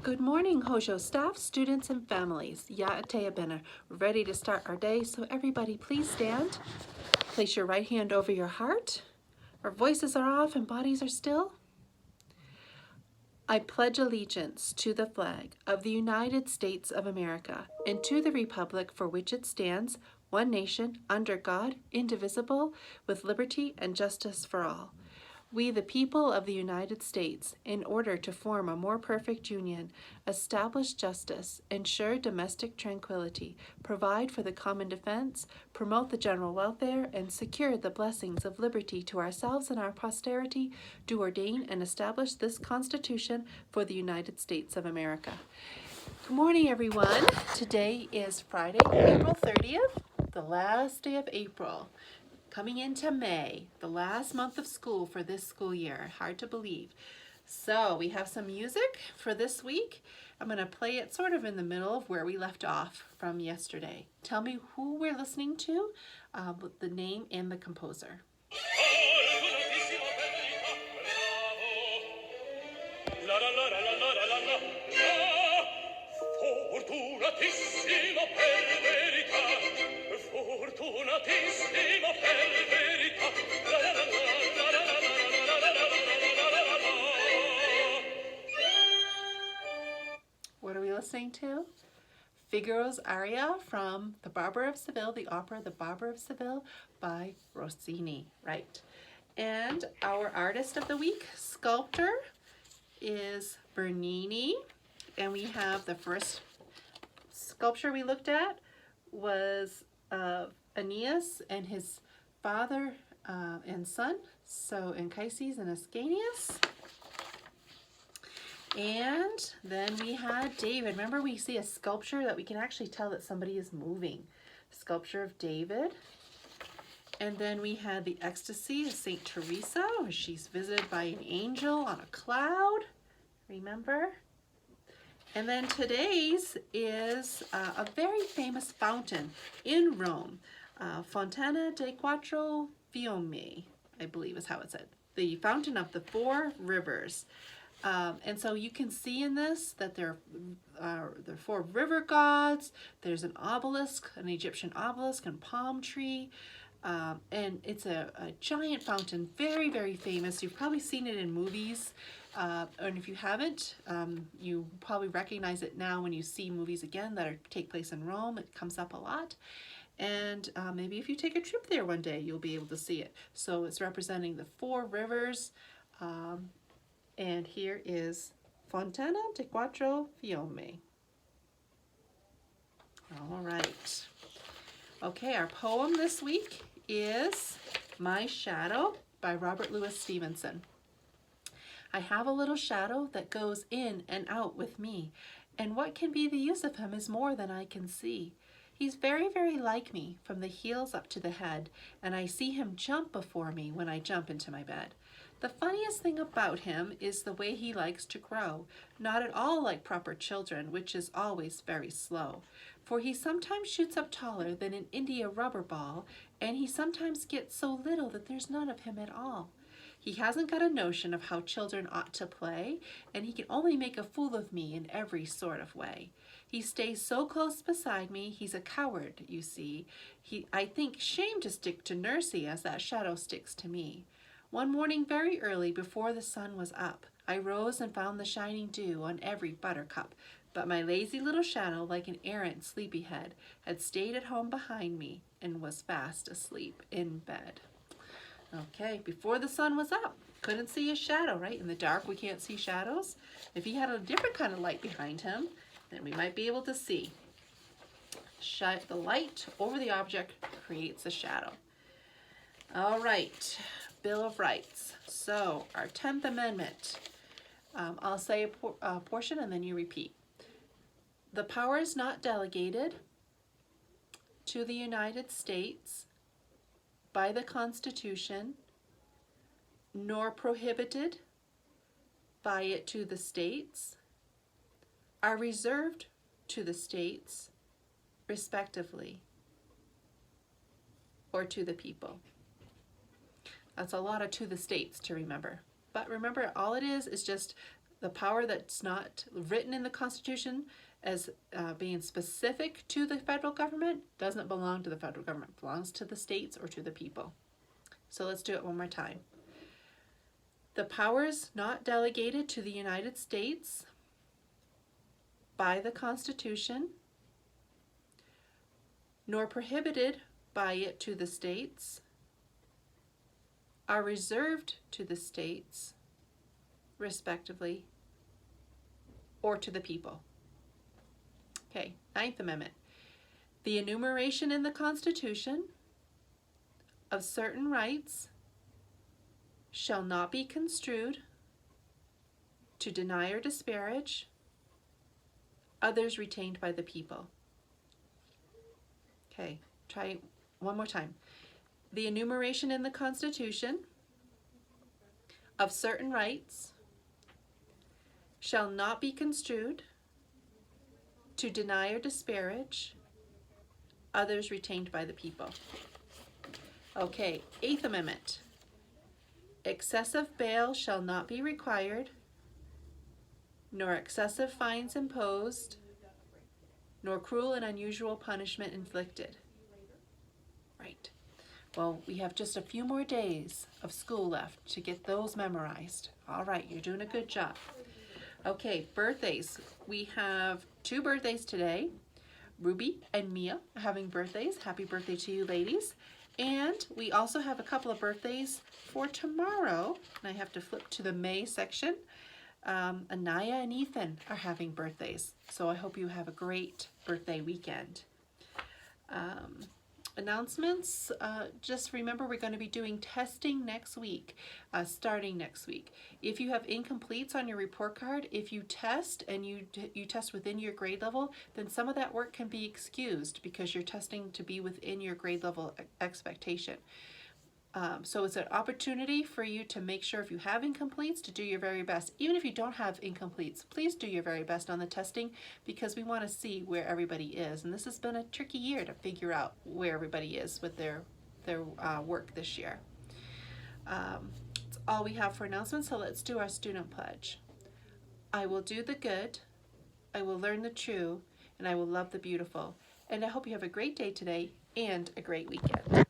Good morning, Hojo staff, students, and families. Ya'atea bena, ready to start our day, so everybody please stand. Place your right hand over your heart. Our voices are off and bodies are still. I pledge allegiance to the flag of the United States of America and to the republic for which it stands, one nation, under God, indivisible, with liberty and justice for all. We, the people of the United States, in order to form a more perfect union, establish justice, ensure domestic tranquility, provide for the common defense, promote the general welfare, and secure the blessings of liberty to ourselves and our posterity, do ordain and establish this Constitution for the United States of America. Good morning, everyone. Today is Friday, April 30th, the last day of April. Coming into May, the last month of school for this school year. Hard to believe. So we have some music for this week. I'm going to play it sort of in the middle of where we left off from yesterday. Tell me who we're listening to, with the name and the composer. Fortunatissimo per verità, fortunatissimo per verità. What are we listening to? Figaro's aria from The Barber of Seville, the opera The Barber of Seville by Rossini, right? And our artist of the week, sculptor, is Bernini. And we have the first sculpture we looked at was Aeneas and his father and son, so Anchises and Ascanius. And then we had David. Remember, we see a sculpture that we can actually tell that somebody is moving. Sculpture of David. And then we had the Ecstasy of Saint Teresa, where she's visited by an angel on a cloud. Remember? And then today's is a very famous fountain in Rome, Fontana dei Quattro Fiumi, I believe is how it said. The Fountain of the Four Rivers. And so you can see in this that there are four river gods. There's an obelisk, an Egyptian obelisk and palm tree. And it's a giant fountain, very, very famous. You've probably seen it in movies. And if you haven't, you probably recognize it now when you see movies again that take place in Rome. It comes up a lot. And maybe if you take a trip there one day, you'll be able to see it. So it's representing the four rivers. And here is Fontana dei Quattro Fiumi. All right. Okay, our poem this week is My Shadow by Robert Louis Stevenson. I have a little shadow that goes in and out with me, and what can be the use of him is more than I can see. He's very, very like me from the heels up to the head, and I see him jump before me when I jump into my bed. The funniest thing about him is the way he likes to grow, not at all like proper children, which is always very slow. For he sometimes shoots up taller than an India rubber ball, and he sometimes gets so little that there's none of him at all. He hasn't got a notion of how children ought to play, and he can only make a fool of me in every sort of way. He stays so close beside me, he's a coward, you see. I think, shame to stick to Nursey as that shadow sticks to me. One morning very early before the sun was up, I rose and found the shining dew on every buttercup. But my lazy little shadow, like an errant sleepyhead, had stayed at home behind me and was fast asleep in bed. Okay, before the sun was up, couldn't see his shadow, right? In the dark, we can't see shadows. If he had a different kind of light behind him, then we might be able to see. The light over the object creates a shadow. All right, Bill of Rights. So, our 10th Amendment. I'll say a portion and then you repeat. The power is not delegated to the United States by the Constitution, nor prohibited by it to the states, are reserved to the states, respectively, or to the people. That's a lot of to the states to remember. But remember, all it is just the power that's not written in the Constitution as being specific to the federal government doesn't belong to the federal government. It belongs to the states or to the people. So let's do it one more time. The powers not delegated to the United States by the Constitution, nor prohibited by it to the states, are reserved to the states, respectively, or to the people. Okay, Ninth Amendment. The enumeration in the Constitution of certain rights shall not be construed to deny or disparage others retained by the people. Okay, try one more time. The enumeration in the Constitution of certain rights shall not be construed to deny or disparage others retained by the people. Okay, Eighth Amendment. Excessive bail shall not be required, nor excessive fines imposed, nor cruel and unusual punishment inflicted. Right. Well, we have just a few more days of school left to get those memorized. All right, you're doing a good job. Okay, birthdays. We have 2 birthdays today. Ruby and Mia are having birthdays. Happy birthday to you, ladies. And we also have a couple of birthdays for tomorrow. And I have to flip to the May section. Anaya and Ethan are having birthdays. So I hope you have a great birthday weekend. Announcements, just remember we're going to be doing testing next week, starting next week. If you have incompletes on your report card, if you test and you test within your grade level, then some of that work can be excused because you're testing to be within your grade level expectation. So it's an opportunity for you to make sure if you have incompletes to do your very best. Even if you don't have incompletes, please do your very best on the testing because we want to see where everybody is. And this has been a tricky year to figure out where everybody is with their work this year. That's all we have for announcements, so let's do our student pledge. I will do the good, I will learn the true, and I will love the beautiful. And I hope you have a great day today and a great weekend.